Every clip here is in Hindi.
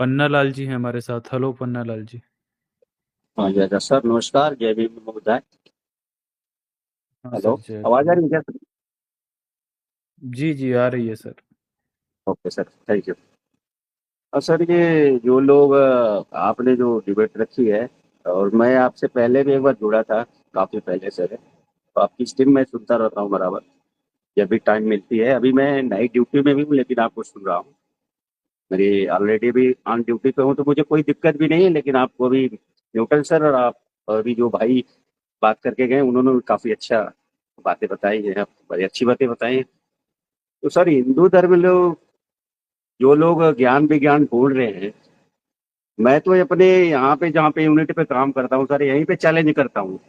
पन्ना लाल जी हैं हमारे साथ। हेलो पन्ना लाल जी। हाँ जय सर, नमस्कार, जय भीम मुद्दा। हाँ हेलो। सर, जय आवाज आ भीम। रही है क्या सर? जी जी, आ रही है sir. Okay sir, thank you. Sir ये जो लोग आपने जो डिबेट रखी है, और मैं आपसे पहले भी एक बार जुड़ा था, काफी पहले से है। तो आपकी स्ट्रीम मैं सुनता रहता हूँ बराबर, जब भी टाइम मिलती है। अभी मैं नाइट ड्यूटी में भी हूँ, लेकिन आपको सुन रहा हूँ। मेरी ऑलरेडी भी ऑन ड्यूटी पे हूँ, तो मुझे कोई दिक्कत भी नहीं है। लेकिन आपको अभी न्यूटन सर और आप अभी जो भाई बात करके गए, उन्होंने भी काफी अच्छा बातें बताई हैं, बड़ी अच्छी बातें बताई हैं। तो सर, हिंदू धर्म लोग, जो लोग ज्ञान विज्ञान ढूंढ रहे हैं, मैं तो अपने यहाँ पे जहाँ पे यूनिट पे काम करता हूँ सर, यहीं पे चैलेंज करता हूँ।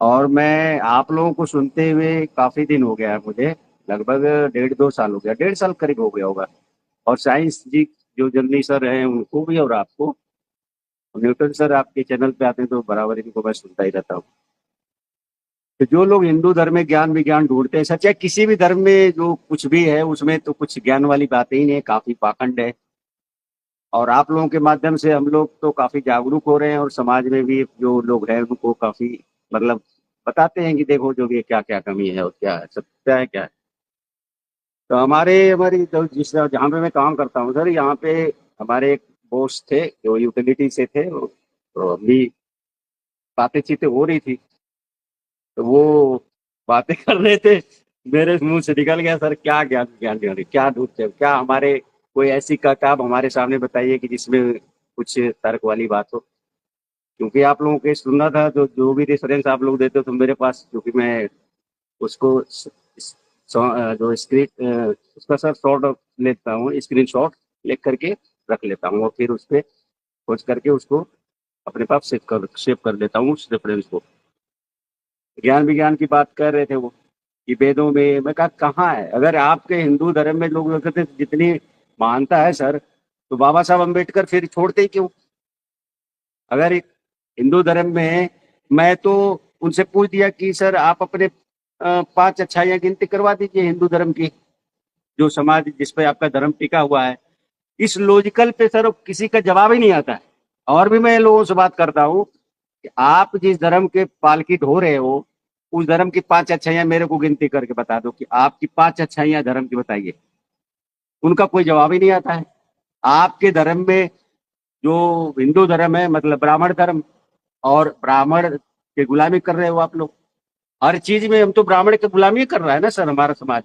और मैं आप लोगों को सुनते हुए काफी दिन हो गया है मुझे, लगभग 1.5-2 साल हो गया, 1.5 साल करीब हो गया होगा। और साइंस जी जो जनरली सर हैं उनको भी, और आपको, न्यूटन सर आपके चैनल पे आते हैं तो बराबर इनको मैं सुनता ही रहता हूँ। तो जो लोग हिंदू धर्म में ज्ञान विज्ञान ढूंढते हैं, सच है, किसी भी धर्म में जो कुछ भी है उसमें तो कुछ ज्ञान वाली बातें ही नहीं है, काफी पाखंड है। और आप लोगों के माध्यम से हम लोग तो काफी जागरूक हो रहे हैं, और समाज में भी जो लोग हैं उनको काफी, मतलब, बताते हैं कि देखो जो भी क्या क्या कमी है और क्या है, सब क्या है क्या है। तो हमारी जो जिस जहाँ पे मैं काम करता हूँ सर, यहाँ पे हमारे एक बॉस थे जो यूटिलिटी से थे, तो अभी बातें चीतें हो रही थी, तो वो बातें कर रहे थे, मेरे मुंह से निकल गया, सर क्या ज्ञान ज्ञान ज्ञान क्या ढूंढते हो, क्या हमारे कोई ऐसी किताब हमारे सामने बताइए कि जिसमें कुछ तर्क वाली बात हो। क्योंकि आप लोगों के सुनना था, जो जो भी रेफरेंस आप लोग देते हो तो मेरे पास, क्योंकि मैं उसको जो स्क्रीन उसका सर शॉर्ट लेता हूँ, स्क्रीन शॉट लिख करके रख लेता हूँ, और फिर उस पर खोज करके उसको अपने पास सेव कर लेता हूँ उस रेफरेंस को। ज्ञान विज्ञान की बात कर रहे थे वो, कि वेदों में, मैं कहा कहाँ है? अगर आपके हिंदू धर्म में लोग कहते हैं जितनी मानता है सर, तो बाबा साहब अम्बेडकर फिर छोड़ते ही क्यों? अगर एक हिंदू धर्म में, मैं तो उनसे पूछ दिया कि सर आप अपने 5 अच्छाइयाँ गिनती करवा दीजिए हिंदू धर्म की, जो समाज जिस पे आपका धर्म टिका हुआ है। इस लॉजिकल पे सर किसी का जवाब ही नहीं आता है। और भी मैं लोगों से बात करता हूँ कि आप जिस धर्म के पालकी ढो रहे हो, उस धर्म की 5 अच्छाइयां मेरे को गिनती करके बता दो, कि आपकी 5 अच्छाइयां धर्म की बताइए। उनका कोई जवाब ही नहीं आता है। आपके धर्म में, जो हिंदू धर्म है, मतलब ब्राह्मण धर्म, और ब्राह्मण की गुलामी कर रहे हो आप लोग। हर चीज में हम तो ब्राह्मण की गुलामी कर रहा है ना सर, हमारा समाज।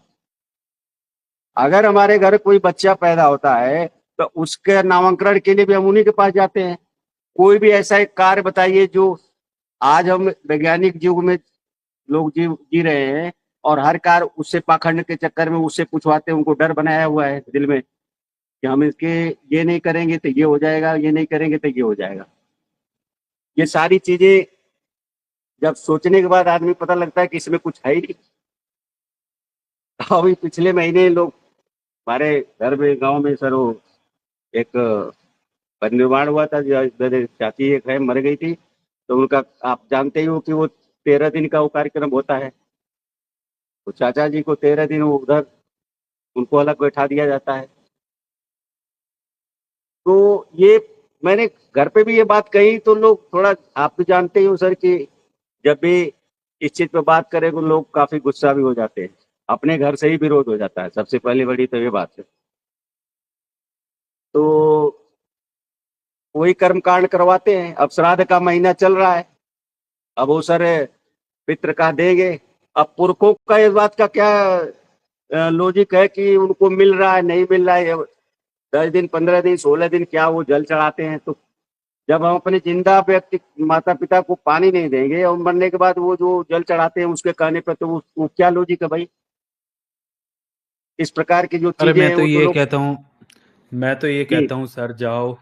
अगर हमारे घर कोई बच्चा पैदा होता है, तो उसके नामांकन के लिए भी हम उन्हीं के पास जाते हैं। कोई भी ऐसा एक कार्य बताइए जो आज हम वैज्ञानिक युग में लोग जी रहे हैं, और हर कार्य उससे पाखंड के चक्कर में उससे पूछवाते हैं, उनको डर बनाया हुआ है दिल में कि हम इसके ये नहीं करेंगे तो ये हो जाएगा, ये नहीं करेंगे तो ये हो जाएगा। ये सारी चीजें जब सोचने के बाद आदमी पता लगता है कि इसमें कुछ है ही नहीं। अभी पिछले महीने लोग, हमारे घर में गांव में सर, वो एक परिनिर्वाण हुआ था, मेरे चाची एक है मर गई थी, तो उनका, आप जानते ही हो कि वो 13 दिन का वो कार्यक्रम होता है। तो चाचा जी को 13 दिन वो उधर, उनको अलग बैठा दिया जाता है। तो ये मैंने घर पे भी ये बात कही, तो लोग थोड़ा, आप तो जानते ही हो सर कि जब भी इस चीज पे बात करें तो लोग काफी गुस्सा भी हो जाते हैं। अपने घर से ही विरोध हो जाता है, सबसे पहले बड़ी तो ये बात है। तो वही कर्म कांड करवाते हैं। अब श्राद्ध का महीना चल रहा है, अब वो सर पितृ का देंगे। अब पुरखों का इस बात का क्या लॉजिक है कि उनको मिल रहा है नहीं मिल रहा है? 10 दिन, 15 दिन, 16 दिन क्या वो जल चढ़ाते हैं? तो जब हम अपने जिंदा व्यक्ति माता पिता को पानी नहीं देंगे, और मरने के बाद वो जो जल चढ़ाते हैं उसके कहने पर, तो वो क्या लॉजिक है भाई? इस प्रकार की जो अरे चीजें हैं वो तो लोग। मैं तो ये जी। कहता हूँ सर, जाओ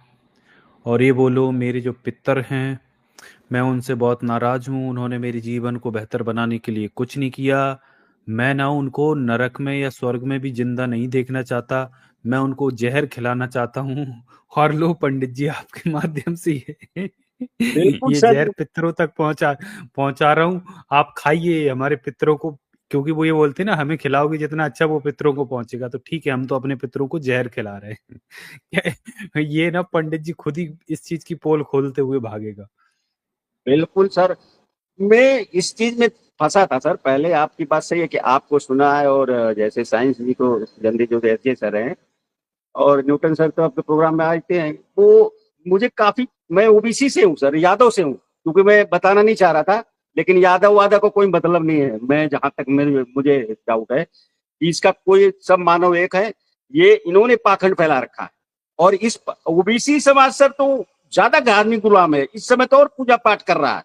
और ये बोलो मेरे जो पितर हैं, मैं उनसे बहुत नाराज हूँ। उन्होंने मेरे जीवन को बेहतर बनाने के लिए कुछ नहीं किया। मैं ना उनको नरक में या स्वर्ग में भी जिंदा नहीं देखना चाहता। मैं उनको जहर खिलाना चाहता हूँ। और लो पंडित जी, आपके माध्यम से बिल्कुल ये सर। जहर पितरों तक पहुंचा पहुंचा रहा हूँ। आप खाइए, हमारे पितरों को क्योंकि वो ये बोलते हैं ना, हमें खिलाओगे जितना अच्छा वो पितरों को पहुंचेगा, तो ठीक है हम तो अपने पितरों को जहर खिला रहे हैं। ये ना पंडित जी खुद ही इस चीज की पोल खोलते हुए भागेगा। बिल्कुल सर। मैं इस चीज में फंसा था सर। पहले आपकी बात सही है कि आपको सुना है, और जैसे साइंस जी को जल्दी जो एस सर हैं और न्यूटन सर तो आपके प्रोग्राम में आते हैं, वो मुझे काफी, मैं ओबीसी से हूँ सर, यादव से हूँ, क्योंकि मैं बताना नहीं चाह रहा था, लेकिन यादव वादव को कोई मतलब नहीं है। मैं जहां तक मेरे मुझे डाउट है कि इसका कोई, सब मानव एक है। ये इन्होंने पाखंड फैला रखा है। और इस ओबीसी समाज सर तो ज्यादा धार्मिक गुलाम है इस समय तो, और पूजा पाठ कर रहा है।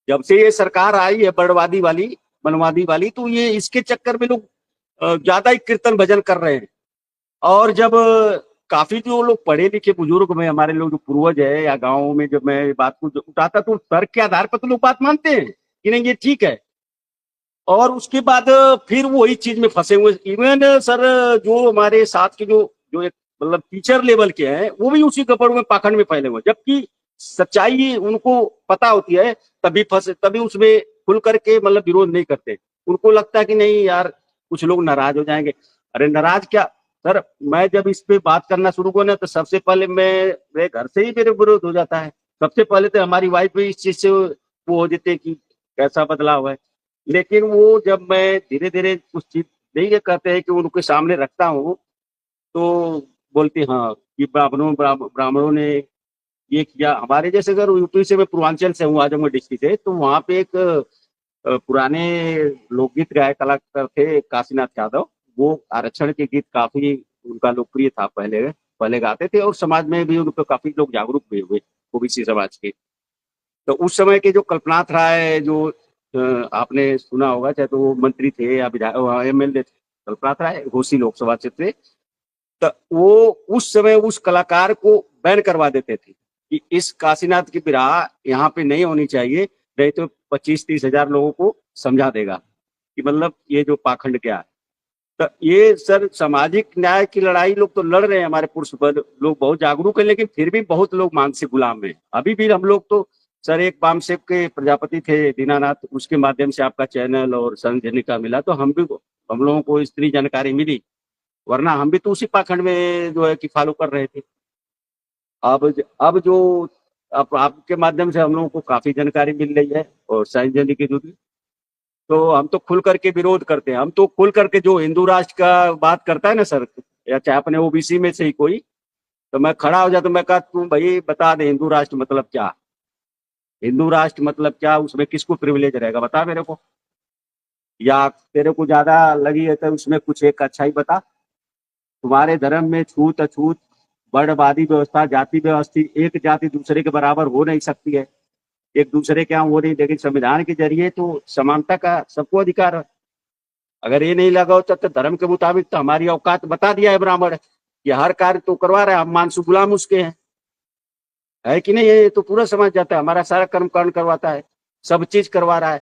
जब से ये सरकार आई है बड़वादी वाली, मनवादी वाली, तो ये इसके चक्कर में लोग ज्यादा ही कीर्तन भजन कर रहे हैं। और जब काफी जो लोग पढ़े लिखे बुजुर्ग में हमारे लोग जो पूर्वज है या गाँव में, जब मैं बात को उठाता तो तर्क के आधार पर तो लोग बात मानते हैं कि नहीं ये ठीक है। और उसके बाद फिर वही चीज में फंसे हुए इवन सर, जो हमारे साथ के जो जो एक मतलब टीचर लेवल के हैं, वो भी उसी गपड़ में पाखंड में फैले हुए, जबकि सच्चाई उनको पता होती है, तभी फंसे, तभी उसमें खुल करके मतलब विरोध नहीं करते। उनको लगता है कि नहीं यार, कुछ लोग नाराज हो जाएंगे। अरे नाराज क्या सर, मैं जब इस पे बात करना शुरू हुआ ना, तो सबसे पहले मेरे घर से ही मेरे विरोध हो जाता है। सबसे पहले तो हमारी वाइफ भी इस चीज से वो हो जाती है कि कैसा बदलाव है। लेकिन वो जब मैं धीरे धीरे कुछ चीज नहीं, ये कहते हैं कि उनके सामने रखता हूँ, तो बोलते हाँ कि ब्राह्मणों ने ये किया। हमारे जैसे अगर यूपी से, मैं पूर्वांचल से हूँ, आजमगढ़ डिस्ट्रिक्ट से, तो वहाँ पे एक पुराने लोकगीत गायक कलाकार थे काशीनाथ यादव। वो आरक्षण के गीत काफी उनका लोकप्रिय था, पहले पहले गाते थे, और समाज में भी उन पर काफी लोग जागरूक भी हुए ओबीसी समाज के। तो उस समय के जो कल्पनाथ राय, जो आपने सुना होगा, चाहे तो वो मंत्री थे या विधायक एमएलए थे, कल्पनाथ राय घोसी लोकसभा क्षेत्र से। तो वो उस समय उस कलाकार को बैन करवा देते थे कि इस काशीनाथ की विराह यहाँ पे नहीं होनी चाहिए, नहीं तो 25-30 हजार लोगों को समझा देगा कि मतलब ये जो पाखंड क्या है। तो ये सर सामाजिक न्याय की लड़ाई लोग तो लड़ रहे हैं, हमारे पुरुष लोग बहुत जागरूक है, लेकिन फिर भी बहुत लोग मानसिक गुलाम है अभी भी। हम लोग तो सर, एक बामसेव के प्रजापति थे दीनानाथ, उसके माध्यम से आपका चैनल और संजनी का मिला, तो हम लोगों को इतनी जानकारी मिली, वरना हम भी तो उसी पाखंड में जो है कि फॉलो कर रहे थे। अब जो अब आपके माध्यम से हम लोगों को काफी जानकारी मिल रही है, और संजनी की जो, तो हम तो खुल करके विरोध करते हैं। हम तो खुल करके, जो हिंदू राष्ट्र का बात करता है ना सर, या चाहे अपने ओबीसी में से ही कोई, तो मैं खड़ा हो जाता, तो मैं कहा तू भाई बता दे हिंदू राष्ट्र मतलब क्या। हिंदू राष्ट्र मतलब क्या, उसमें किसको प्रिविलेज रहेगा बता मेरे को, या तेरे को ज्यादा लगी है तो उसमें कुछ एक अच्छा ही बता। तुम्हारे धर्म में छूत अछूत, वर्णवादी व्यवस्था, जाति व्यवस्थी, एक जाति दूसरे के बराबर हो नहीं सकती है, एक दूसरे के यहाँ हो नहीं, लेकिन संविधान के जरिए तो समानता का सबको अधिकार है। अगर ये नहीं लगा होता तो धर्म के मुताबिक तो हमारी औकात बता दिया है ब्राह्मण कि हर कार्य तो करवा रहा है, हम मानसु गुलाम उसके हैं, है कि नहीं। ये तो पूरा समझ जाता है, हमारा सारा कर्म कांड करवाता है, सब चीज करवा रहा है,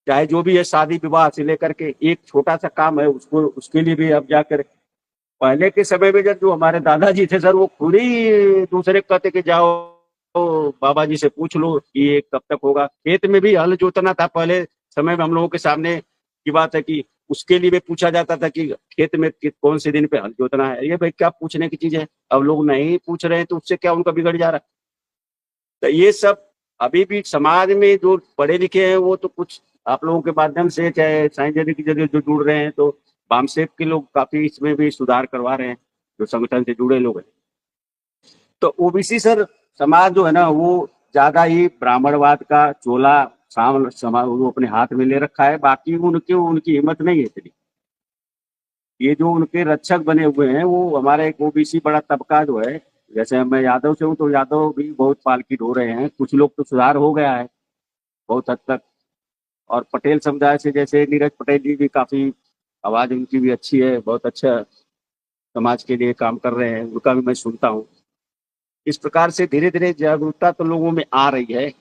चाहे जो भी है, शादी विवाह से लेकर के एक छोटा सा काम है उसको, उसके लिए भी अब जाकर, पहले के समय में जब जो हमारे दादाजी थे सर, वो खुद ही दूसरे को कहते कि जाओ बाबा जी से पूछ लो कि ये कब तक होगा। खेत में भी हल जोतना था पहले समय में, हम लोगों के सामने की बात है कि उसके लिए भी पूछा जाता था कि खेत में कौन से दिन पे हल जोतना है। ये भाई क्या पूछने की चीज है, अब लोग नहीं पूछ रहे हैं, तो उससे क्या उनका बिगड़ जा रहा है। तो ये सब अभी भी समाज में जो पढ़े लिखे हैं, वो तो कुछ आप लोगों के माध्यम से, चाहे साइंस के जरिए जो जुड़ रहे हैं, तो बामसेफ के लोग काफी इसमें भी सुधार करवा रहे हैं, जो संगठन से जुड़े लोग हैं। तो ओबीसी सर समाज जो है ना, वो ज्यादा ही ब्राह्मणवाद का चोला समाज वो अपने हाथ में ले रखा है। बाकी उनकी उनकी हिम्मत नहीं है इतनी। ये जो उनके रक्षक बने हुए हैं, वो हमारे एक ओबीसी बड़ा तबका जो है, जैसे मैं यादव से हूँ, तो यादव भी बहुत पालकी ढो रहे हैं, कुछ लोग तो सुधार हो गया है बहुत हद तक। और पटेल समुदाय से जैसे नीरज पटेल जी भी काफी, आवाज उनकी भी अच्छी है, बहुत अच्छा समाज के लिए काम कर रहे हैं, उनका भी मैं सुनता हूँ। इस प्रकार से धीरे धीरे जागरूकता तो लोगों में आ रही है,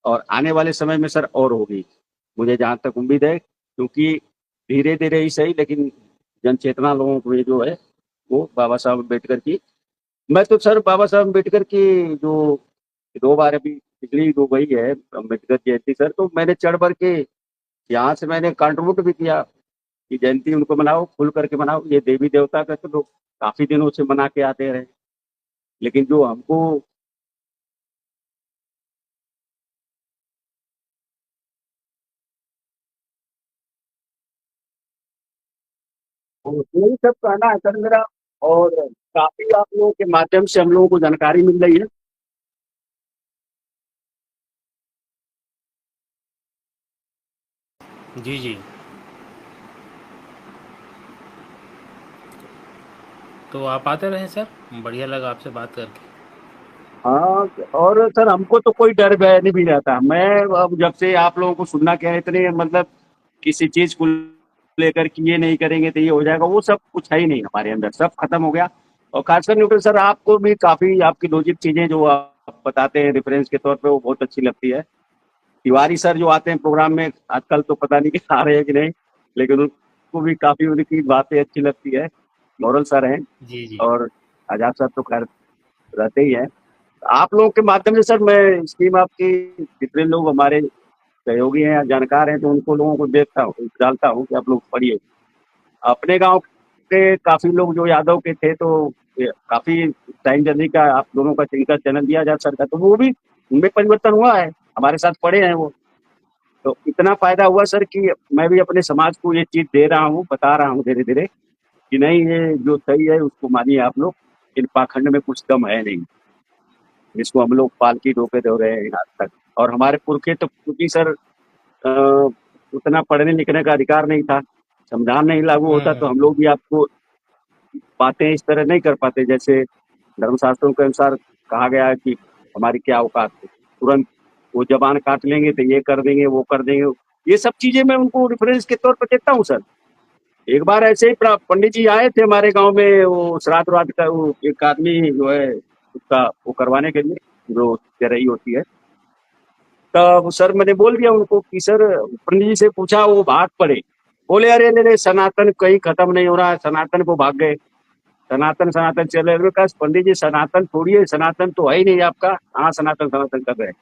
और आने वाले समय में सर और होगी, मुझे जहां तक उम्मीद है, क्योंकि धीरे धीरे ही सही, लेकिन जन चेतना लोगों को ये जो है, वो बाबा साहब अम्बेडकर की, मैं तो सर बाबा साहब अम्बेडकर की जो 2 बार अभी पिछली जो गई है अम्बेडकर जयंती सर, तो मैंने चढ़ बढ़ के यहाँ से मैंने कंट्रीब्यूट भी किया कि जयंती उनको मनाओ, खुल करके मनाओ, ये देवी देवता का तो लोग काफी दिनों से मना के आते रहे। लेकिन जो हमको यही सब कहना है सर मेरा। और काफी आप लोगों के माध्यम से हम लोगों को जानकारी मिल रही है। जी जी। तो आप आते रहें सर, बढ़िया लगा आपसे बात करके। हाँ, और सर हमको तो कोई डर भय नहीं भी रहता। मैं अब जब से आप लोगों को सुनना क्या है, इतने मतलब किसी चीज को लेकर कि ये नहीं करेंगे तो ये हो जाएगा, वो सब कुछ है ही नहीं हमारे अंदर, सब खत्म हो गया। और खासकर न्यूटन सर आपको भी काफी आपकी लॉजिक चीजें जो आप बताते हैं रेफरेंस के तौर पे, वो बहुत अच्छी लगती है। तिवारी सर जो आते हैं प्रोग्राम में आजकल, तो पता नहीं कि आ रहे हैं कि नहीं, लेकिन उनको भी काफी उनकी बातें अच्छी लगती है। मॉरल सर हैं। जी जी। और आजाद सर तो खैर रहते ही हैं। आप लोगों के माध्यम से सर मैं स्कीम आपकी, जितने लोग हमारे सहयोगी हैं या जानकार हैं, तो उनको लोगों को देखता हूँ, डालता हूँ कि आप लोग पढ़िए। अपने गांव के काफी लोग जो यादव के थे, तो काफी टाइम जर्नी का आप दोनों का इनका चैनल दिया जा सर का, तो वो भी उनमें परिवर्तन हुआ है, हमारे साथ पढ़े हैं वो। तो इतना फायदा हुआ सर कि मैं भी अपने समाज को ये चीज दे रहा हूँ, बता रहा हूँ धीरे धीरे कि नहीं, ये जो सही है उसको मानिए आप लोग। इन पाखंड में कुछ दम है नहीं, जिसको हम लोग पालकी ढोके दे रहे हैं आज तक। और हमारे पुरखे तो क्योंकि सर उतना पढ़ने लिखने का अधिकार नहीं था, संविधान नहीं लागू होता, तो हम हम्म। लोग भी आपको बातें इस तरह नहीं कर पाते। जैसे धर्मशास्त्रों के अनुसार कहा गया है कि हमारी क्या औकात है, तुरंत वो जबान काट लेंगे तो ये कर देंगे, वो कर देंगे। ये सब चीजें मैं उनको रेफरेंस के तौर पर देता हूँ सर। एक बार ऐसे ही पंडित जी आए थे हमारे गांव में, वो श्राद्ध वाद्ध का, वो एक आदमी जो है उसका वो करवाने के लिए, जो तेरही होती है। तब सर मैंने बोल दिया उनको कि सर, पंडित जी से पूछा, वो भाग पड़े। बोले अरे अरे अरे, सनातन कहीं खत्म नहीं हो रहा है, सनातन को भाग गए, सनातन सनातन चले गए। कहा पंडित जी सनातन थोड़ी है, सनातन तो है ही नहीं आपका। हाँ, सनातन सनातन कर रहे हैं।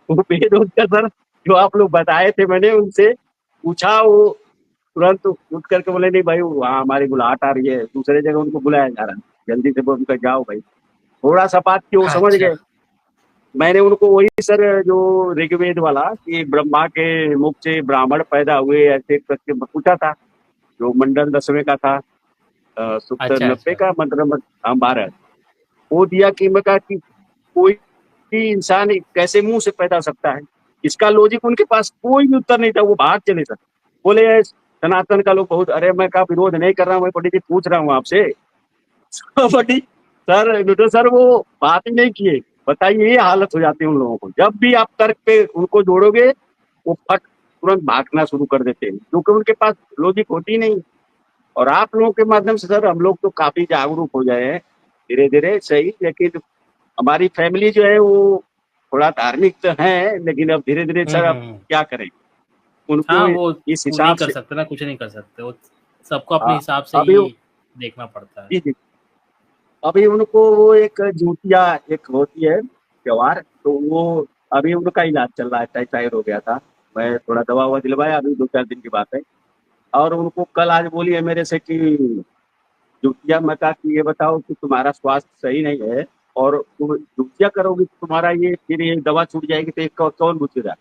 वो वेद का सर जो आप लोग बताए थे, मैंने उनसे पूछा, वो तुरंत उठ करके बोले नहीं भाई, वहाँ हमारी बुलाहट आ रही है, दूसरे जगह उनको बुलाया जा रहा है, जल्दी से बोल उनका जाओ भाई। थोड़ा सा बात की वो समझ अच्छा। गए। मैंने उनको वही सर जो ऋग्वेद वाला कि ब्रह्मा के मुख से ब्राह्मण पैदा हुए ऐसे करके पूछा था, जो मंडल 10वें का था, सुक्त अच्छा 90 अच्छा। का मंत्र नंबर 12, वो दिया कि मैं कहा कि कोई भी इंसान कैसे मुंह से पैदा हो सकता है। इसका लॉजिक उनके पास कोई भी उत्तर नहीं था, वो भाग चले सर। बोले सनातन का लोग बहुत, अरे मैं का विरोध नहीं कर रहा हूँ, मैं पंडित जी पूछ रहा हूँ आपसे। पंडित सर, बेटो सर वो बात ही नहीं किए। बताइए, ये हालत हो जाती है उन लोगों को, जब भी आप तर्क पे उनको जोड़ोगे, वो फट तुरंत भागना शुरू कर देते हैं, क्योंकि उनके पास लॉजिक होती नहीं। और आप लोगों के माध्यम से सर हम लोग तो काफी जागरूक हो जाए हैं धीरे धीरे, सही। लेकिन हमारी फैमिली जो है वो थोड़ा धार्मिक तो है, लेकिन अब धीरे धीरे सर अब हम्म। क्या करें उनको हाँ, वो इस वो नहीं हिसाब कर से। सकते ना, कुछ नहीं कर सकते वो, सबको अपने हाँ, हिसाब से अभी ही देखना पड़ता है। जी जी, अभी उनको वो एक जूतिया एक होती है त्योहार, तो वो अभी उनका इलाज चल रहा है, टाइफाइड हो गया था। मैं थोड़ा दवा हुआ दिलवाया, अभी 2 4 दिन की बात है। और उनको कल आज बोली है मेरे से कि जूतिया, मैं कहा कि ये बताओ कि तुम्हारा स्वास्थ्य सही नहीं है, और तुम जूतिया करोगी तो तुम्हारा ये फिर ये दवा छूट जाएगी, तो एक कौन पूछेगा।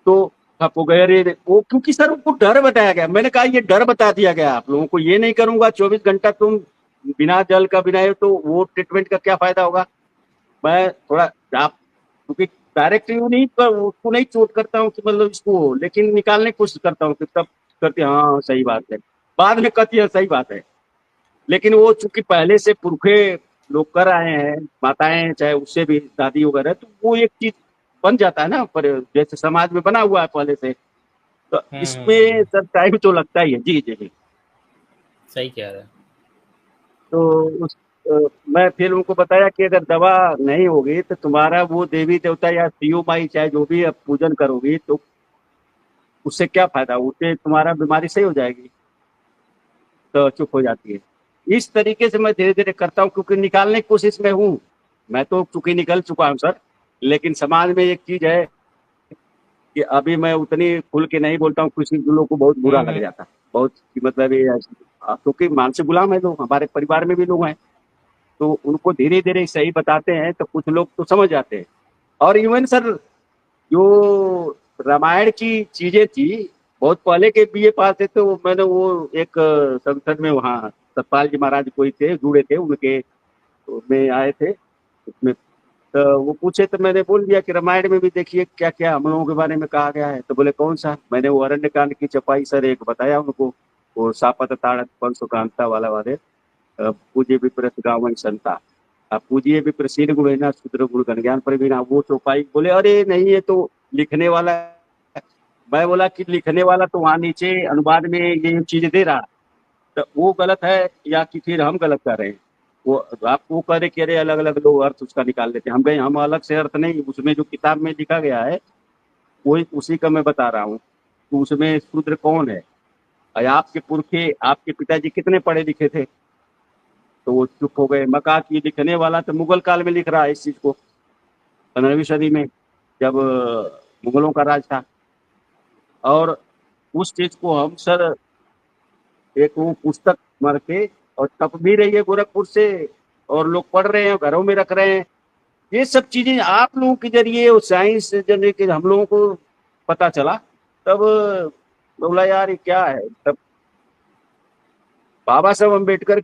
तो आप हो गए अरे वो, क्योंकि सर उनको डर बताया गया। मैंने कहा ये डर बता दिया गया आप लोगों को, ये नहीं करूंगा 24 घंटा तुम बिना जल का बिना ये, तो वो ट्रीटमेंट का क्या फायदा होगा। मैं थोड़ा आप, क्योंकि डायरेक्ट यू नहीं कर, उसको नहीं चोट करता हूँ कि मतलब इसको, लेकिन निकालने की कोशिश करता हूँ कि तब करते हाँ सही बात है, बाद में कहती है सही बात है। लेकिन वो चूंकि पहले से पुरखे लोग कर आए हैं, माताएं चाहे उससे भी दादी वगैरह, तो वो एक चीज बन जाता है ना, पर जैसे समाज में बना हुआ है पहले से। तो इसमें सर टाइम तो लगता ही है। जी जी जी। सही कह रहे हैं। तो अ, मैं फिर उनको बताया कि अगर दवा नहीं होगी तो तुम्हारा वो देवी देवता या सीओ माई चाहे जो भी आप पूजन करोगी, तो उससे क्या फायदा, उससे तुम्हारा बीमारी सही हो जाएगी। तो चुप हो जाती है। इस तरीके से मैं धीरे धीरे करता हूँ, क्योंकि निकालने की कोशिश में हूँ। मैं तो चूंकि निकल चुका हूँ सर, लेकिन समाज में एक चीज है कि अभी मैं उतनी खुल के नहीं बोलता हूँ, किसी लोगों को बहुत बुरा लग जाता है, बहुत कि मतलब ये क्योंकि मानसिक गुलाम है लोग, हमारे परिवार में भी लोग हैं, तो उनको धीरे धीरे सही बताते हैं तो कुछ लोग तो समझ जाते हैं। और इवन सर जो रामायण की चीजें थी, बहुत पहले के बीए पास थे, तो मैंने वो एक संसद में वहाँ सतपाल जी महाराज कोई थे जुड़े थे, उनके में आए थे उसमें, तो वो पूछे तो मैंने बोल दिया कि रामायण में भी देखिए क्या क्या हम लोगों के बारे में कहा गया है। तो बोले कौन सा? मैंने वो अरण्य कांड की चपाई सर एक बताया उनको, वो सापत ताड़त पंशुकांता वाला वाले पूज्य विप्रत गावन संता, पूजिए विप्र शील गुणेना शूद्र गुण गण ज्ञान प्रवीणा, वो चौपाई। बोले अरे नहीं ये तो लिखने वाला है। मैं बोला कि लिखने वाला तो वहां नीचे अनुवाद में ये चीज दे रहा, तो वो गलत है या कि फिर हम गलत कर रहे हैं? वो आप वो कह रहे कि अरे अलग अलग लोग अर्थ उसका निकाल लेते हैं, हम गए हम अलग से अर्थ नहीं, उसमें जो किताब में लिखा गया है वही उसी का मैं बता रहा हूँ। तो उसमें शूद्र कौन है? आपके पुरखे आपके पिताजी कितने पढ़े लिखे थे? तो वो चुप हो गए। मैं कहा कि लिखने वाला तो मुगल काल में लिख रहा है इस चीज को, 15वीं सदी में, जब मुगलों का राज था। और उस चीज को हम सर एक वो पुस्तक मार के और छप भी रही है गोरखपुर से, और लोग पढ़ रहे हैं, घरों में रख रहे हैं। ये सब चीजें आप लोगों के जरिए और साइंस जरिए के हम लोगों को पता चला, तब बोला यार ये क्या है। तब बाबा साहब अम्बेडकर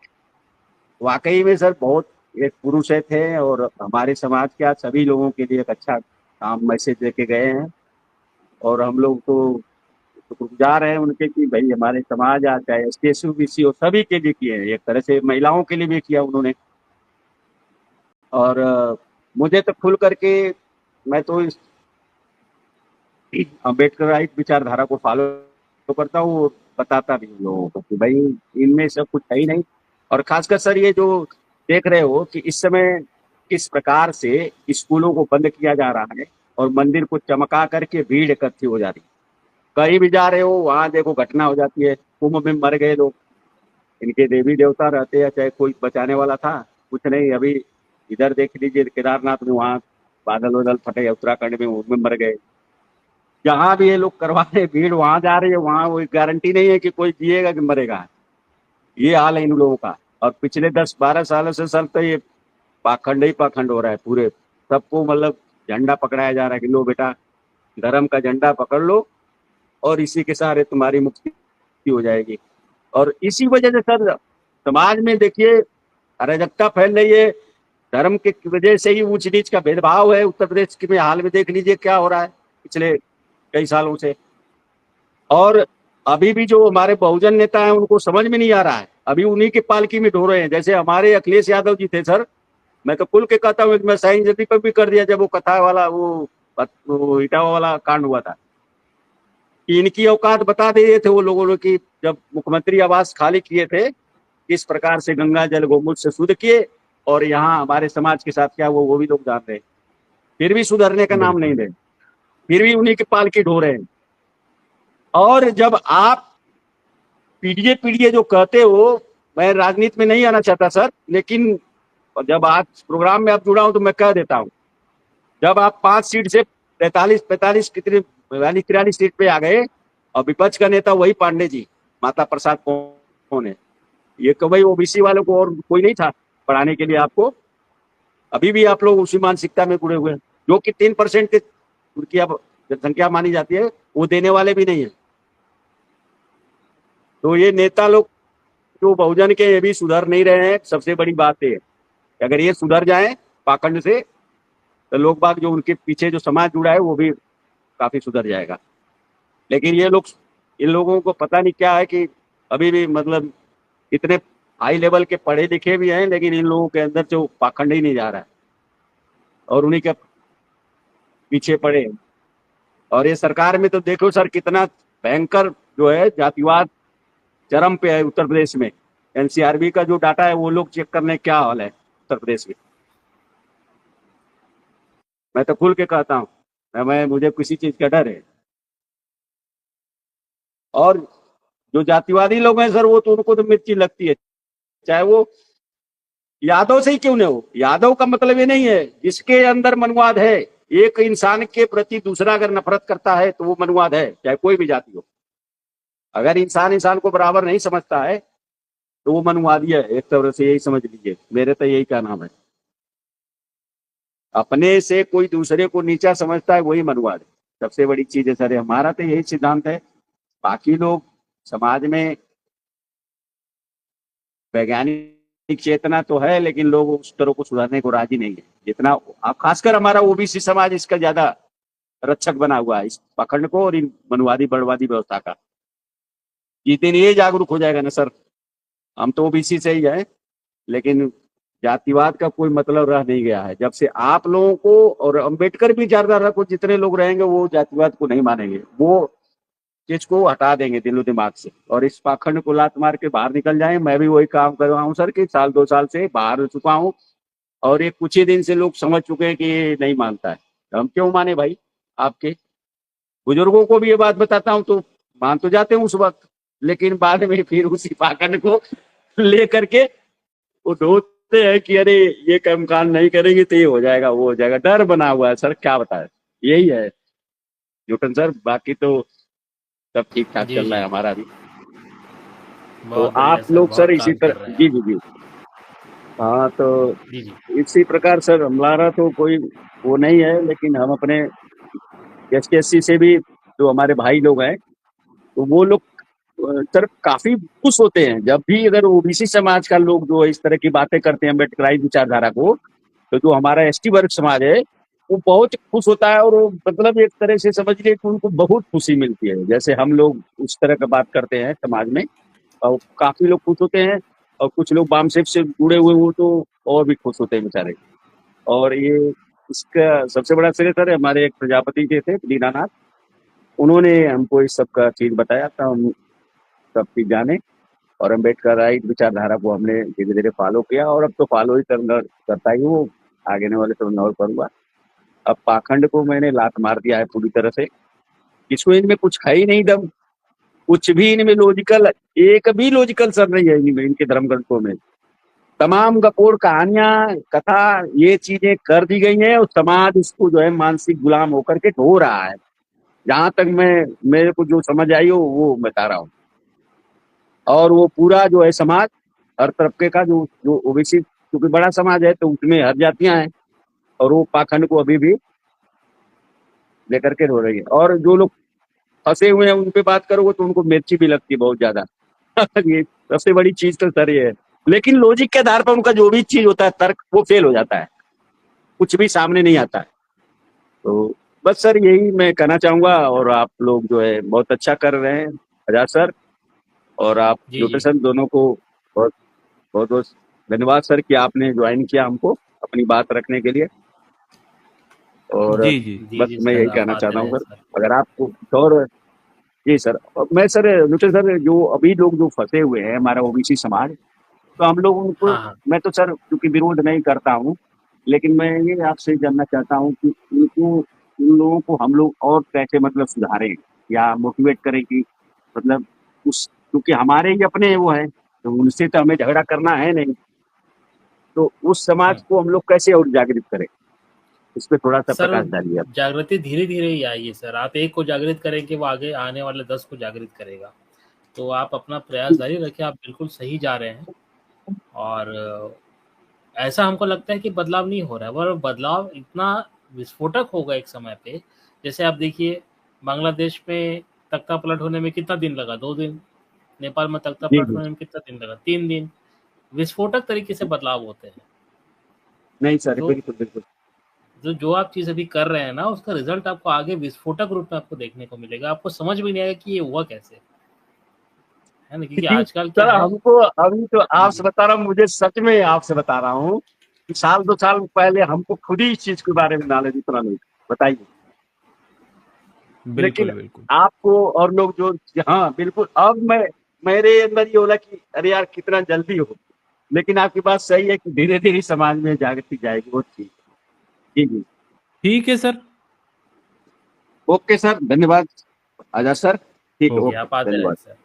वाकई में सर बहुत एक पुरुष थे, और हमारे समाज के आज सभी लोगों के लिए एक अच्छा काम मैसेज देके गए हैं। और हम लोग तो शुक्रगुजार हैं उनके कि भाई हमारे समाज आज चाहे एसटी एस सी ओबीसी हो सभी के लिए किए हैं, एक तरह से महिलाओं के लिए भी किया उन्होंने। और मुझे तो खुल करके मैं तो इस अम्बेडकराइट विचारधारा को फॉलो करता हूँ, बताता भी हूँ लोगों को कि भाई इनमें सब कुछ है ही नहीं। और खासकर सर ये जो देख रहे हो कि इस समय किस प्रकार से स्कूलों को बंद किया जा रहा है और मंदिर को चमका करके भीड़ इकट्ठी हो जा रही है, कहीं भी जा रहे हो वहां देखो घटना हो जाती है। कुंभ में मर गए लोग, इनके देवी देवता रहते हैं, चाहे कोई बचाने वाला था कुछ नहीं। अभी इधर देख लीजिए केदारनाथ में, वहां बादल वादल फटे, उत्तराखंड में उनमें मर गए। जहां भी ये लोग करवा रहे भीड़ वहां जा रही है, वहां कोई गारंटी नहीं है कि कोई जिएगा कि मरेगा। ये हाल है इन लोगों का। और पिछले 10-12 सालों से सर तो ये पाखंड ही पाखंड हो रहा है पूरे, सबको मतलब झंडा पकड़ाया जा रहा है कि लो बेटा धर्म का झंडा पकड़ लो और इसी के सहारे तुम्हारी मुक्ति हो जाएगी। और इसी वजह से सर समाज में देखिए अराजकता फैल रही है, धर्म की वजह से ही ऊंच नीच का भेदभाव है। उत्तर प्रदेश के में हाल में देख लीजिए क्या हो रहा है पिछले कई सालों से। और अभी भी जो हमारे बहुजन नेता हैं उनको समझ में नहीं आ रहा है, अभी उन्हीं की पालकी में ढो रहे हैं। जैसे हमारे अखिलेश यादव जी थे सर, मैं तो खुल के कहता हूँ, मैं साइंस जदी पर भी कर दिया जब वो कथा वाला वो इटावा वाला कांड हुआ था, कि इनकी औकात बता दिए थे वो लोगों ने कि जब मुख्यमंत्री आवास खाली किए थे किस प्रकार से गंगा जल गोमूत्र से शुद्ध किए, और यहाँ हमारे समाज के साथ क्या वो भी लोग जान रहे हैं, फिर भी सुधरने का नाम नहीं ले, फिर भी उन्हीं की पालकी ढो रहे हैं। और जब आप पीढ़िए पीढ़िए जो कहते हो, मैं राजनीति में नहीं आना चाहता सर, लेकिन जब आज प्रोग्राम में आप जुड़ा हूं तो मैं कह देता हूं, जब आप 5 सीट से 45 कितने 43 सीट पे आ गए, और विपक्ष का नेता वही पांडे जी, माता प्रसाद कौन है, ये तो भाई ओबीसी वालों को और कोई नहीं था पढ़ाने के लिए आपको। अभी भी आप लोग उसी मानसिकता में जुड़े हुए हैं, जो कि 3% के उनकी अब जनसंख्या मानी जाती है, वो देने वाले भी नहीं है। तो ये नेता लोग जो बहुजन के ये भी सुधर नहीं रहे हैं। सबसे बड़ी बात है अगर ये सुधर जाए पाखंड से, तो लोग बाग जो उनके पीछे जो समाज जुड़ा है वो भी काफी सुधर जाएगा। लेकिन ये लोग, इन लोगों को पता नहीं क्या है कि अभी भी मतलब इतने हाई लेवल के पढ़े लिखे भी हैं, लेकिन इन लोगों के अंदर जो पाखंड ही नहीं जा रहा है और उन्हीं के पीछे पड़े। और ये सरकार में तो देखो सर कितना भयंकर जो है जातिवाद चरम पे है उत्तर प्रदेश में। एनसीआरबी का जो डाटा है वो लोग चेक करने क्या हाल है उत्तर प्रदेश में। मैं तो खुल के कहता हूँ, मैं मुझे किसी चीज का डर है। और जो जातिवादी लोग हैं सर, वो तो उनको तो मिर्ची लगती है, चाहे वो यादव से ही क्यों न हो। यादव का मतलब ये नहीं है, जिसके अंदर मनवाद है एक इंसान के प्रति दूसरा अगर नफरत करता है तो वो मनुवाद है, चाहे कोई भी जाति हो। अगर इंसान इंसान को बराबर नहीं समझता है तो वो मनुवादी है, एक तरह से यही समझ लीजिए। मेरे तो यही क्या नाम है, अपने से कोई दूसरे को नीचा समझता है वही मनुवाद है, सबसे बड़ी चीज है सर। हमारा तो यही सिद्धांत है। बाकी लोग समाज में वैज्ञानिक चेतना तो है, लेकिन लोग उस तरह को सुधारने को राजी नहीं है जितना आप, खासकर हमारा ओबीसी समाज इसका ज्यादा रक्षक बना हुआ है, इस पखंड को और इन मनुवादी बड़वादी व्यवस्था का। जिस दिन ये जागरूक हो जाएगा ना सर, हम तो ओबीसी से ही है, लेकिन जातिवाद का कोई मतलब रह नहीं गया है। जब से आप लोगों को और अम्बेडकर भी विचारधारा को जितने लोग रहेंगे वो जातिवाद को नहीं मानेंगे, वो चीज को हटा देंगे दिलो दिमाग से और इस पाखंड को लात मार के बाहर निकल जाए। मैं भी वही काम कर रहा हूँ सर कि साल 2 साल से बाहर हो चुका हूँ और ये कुछ ही दिन से लोग समझ चुके हैं कि ये नहीं मानता है। हम क्यों माने भाई, आपके बुजुर्गों को भी ये बात बताता हूँ तो मान तो जाते हैं उस वक्त, लेकिन बाद में फिर उसी पाखंड को लेकर के वो ढोते हैं कि अरे ये काम कान नहीं करेंगे तो ये हो जाएगा वो हो जाएगा। डर बना हुआ है सर, क्या बताए, यही है न्यूटन सर। बाकी तो सब ठीक ठाक जी चल रहा जी, है हमारा भी। तो बहुत बढ़िया आप सर, लोग सर बहुत इसी काम कर तरह, रहे हैं जी आप। जी जी, हाँ तो जी जी। इसी प्रकार सर हमारा तो कोई वो नहीं है, लेकिन हम अपने एसटीएससी से भी जो हमारे भाई लोग हैं तो वो लोग सर काफी खुश होते हैं जब भी अगर ओबीसी समाज का लोग जो इस तरह की बातें करते हैं अम्बेडकराई विचारधारा को, तो जो हमारा एसटी वर्ग समाज है वो बहुत खुश होता है और वो मतलब एक तरह से समझिए कि उनको बहुत खुशी मिलती है। जैसे हम लोग उस तरह का बात करते हैं समाज में और काफी लोग खुश होते हैं, और कुछ लोग वामसेफ से जुड़े हुए हो तो और भी खुश होते हैं बेचारे। और ये इसका सबसे बड़ा श्रेय सर हमारे एक प्रजापति जी थे दीनानाथ, उन्होंने हमको इस सब का चीज बताया था, हम सब चीज जाने और अम्बेडकर राइट विचारधारा को हमने धीरे धीरे फॉलो किया और अब तो फॉलो ही करता ही वो आगे आने वाले समय में और करूंगा। अब पाखंड को मैंने लात मार दिया है पूरी तरह से, इसको इनमें कुछ है ही नहीं दम, कुछ भी इनमें लॉजिकल, एक भी लॉजिकल सर नहीं है इनमें, इनके धर्म ग्रंथों में तमाम गपोड़ कहानियां कथा ये चीजें कर दी गई हैं और समाज इसको जो है मानसिक गुलाम होकर के ढो रहा है। जहां तक मैं, मेरे को जो समझ आई हो वो बता रहा हूँ। और वो पूरा जो है समाज हर तबके का जो जो ओबीसी, क्योंकि बड़ा समाज है तो उसमें हर जातियां हैं और वो पाखंड को अभी भी लेकर के रो रही है। और जो लोग फंसे हुए हैं उन पे बात करोगे तो उनको मिर्ची भी लगती है बहुत ज्यादा। ये सबसे बड़ी चीज तो सर ये है, लेकिन लॉजिक के आधार पर उनका जो भी चीज होता है तर्क वो फेल हो जाता है, कुछ भी सामने नहीं आता है। तो बस सर यही मैं कहना चाहूंगा और आप लोग जो है बहुत अच्छा कर रहे हैं आजाद सर, और आप जी जी। न्यूट्रिशन दोनों को बहुत बहुत बहुत धन्यवाद सर कि आपने ज्वाइन किया हमको अपनी बात रखने के लिए। और जी जी। जी बस जी मैं सर, यही आप कहना आते चाहता हूँ रहे सर, सर। अगर आपको कुछ और। जी सर, और मैं सर न्यूट्रिशन सर जो अभी लोग जो फंसे हुए हैं हमारा ओबीसी समाज, तो हम लोग उनको, हाँ हाँ। मैं तो सर क्योंकि विरोध नहीं करता हूँ, लेकिन मैं ये आपसे जानना चाहता हूँ कि उनको, उन लोगों को हम लोग और कैसे मतलब सुधारें या मोटिवेट करें कि मतलब उस, क्योंकि हमारे ही अपने वो है तो उनसे तो हमें झगड़ा करना है नहीं, तो उस समाज हम्म। को हम लोग कैसे और जागृत करें, इस पे थोड़ा सा सर, प्रकाश डालिए आप। जागृति धीरे धीरे ही आई है सर। आप एक को जागृत करेंगे, वो आगे आने वाले 10 को जागृत करेगा। तो आप अपना प्रयास जारी रखें, आप बिल्कुल सही जा रहे हैं। और ऐसा हमको लगता है कि बदलाव नहीं हो रहा है, और बदलाव इतना विस्फोटक होगा एक समय पे। जैसे आप देखिए, बांग्लादेश में तख्ता पलट होने में कितना दिन लगा? 2 दिन। नेपाल में तख्ता जी पलट जी, होने में कितना दिन लगा? 3 दिन। विस्फोटक तरीके से बदलाव होते हैं। नहीं सर तो बिल्कुल बिल्कुल। जो आप चीज़ अभी कर रहे हैं ना, उसका रिजल्ट आपको आगे विस्फोटक रूप में आपको देखने को मिलेगा। आपको समझ भी नहीं आएगा कि ये हुआ कैसे, है ना? क्योंकि जी आजकल क्या सर, है। हमको अभी तो जी आपसे जी। बता रहा हूँ, मुझे सच में आपसे बता रहा हूँ कि साल 2 साल पहले हमको खुद ही इस चीज के बारे में नॉलेज इतना नहीं था। बताइए, लेकिन बिल्कुल बिल्कुल। आपको और लोग जो, हाँ बिल्कुल, अब मैं, मेरे अंदर ये होला कि अरे यार कितना जल्दी हो, लेकिन आपकी बात सही है कि धीरे धीरे समाज में जागृति जाएगी, वो ठीक है। जी जी, ठीक है सर। ओके सर, धन्यवाद आजाद सर, ठीक है, जी, ओके आप आते रहें धन्यवाद। सर।